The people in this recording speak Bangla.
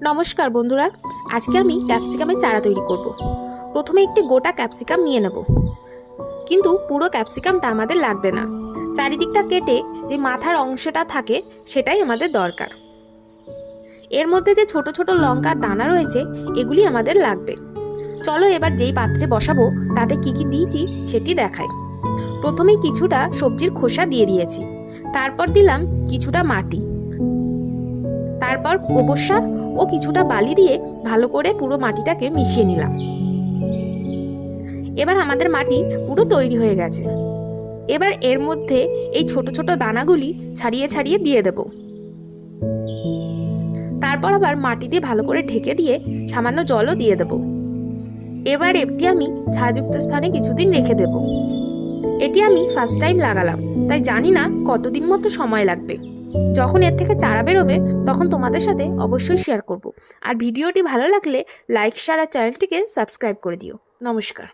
নমস্কার বন্ধুরা, আজকে আমি ক্যাপসিকামের চারা তৈরি করব। প্রথমে একটি গোটা ক্যাপসিকাম নিয়ে নেব, কিন্তু পুরো ক্যাপসিকামটা আমাদের লাগবে না। চারিদিকটা কেটে যে মাথার অংশটা থাকে সেটাই আমাদের দরকার। এর মধ্যে যে ছোট ছোট লঙ্কার দানা রয়েছে এগুলি আমাদের লাগবে। চলো এবার যেই পাত্রে বসাবো তাতে কি কি দিয়েছি সেটি দেখাই। প্রথমেই কিছুটা সবজির খোসা দিয়ে দিয়েছি, তারপর দিলাম কিছুটা মাটি, তারপর গোবর সার ও কিছুটা বালি দিয়ে ভালো করে পুরো মাটিটাকে মিশিয়ে নিলাম। এবার আমাদের মাটি পুরো তৈরি হয়ে গেছে। এবার এর মধ্যে এই ছোট ছোট দানাগুলি ছাড়িয়ে ছাড়িয়ে দিয়ে দেব। তারপর আবার মাটি দিয়ে ভালো করে ঢেকে দিয়ে সামান্য জলও দিয়ে দেব। এবার এটি আমি ছায়াযুক্ত স্থানে কিছুদিন রেখে দেব। এটি আমি ফার্স্ট টাইম লাগালাম, তাই জানি না কতদিন মতো সময় লাগবে। যখন এর থেকে চারা বেরোবে তখন তোমাদের সাথে অবশ্যই শেয়ার করব। আর ভিডিওটি ভালো লাগলে লাইক, শেয়ার আর চ্যানেলটিকে সাবস্ক্রাইব করে দিও। নমস্কার।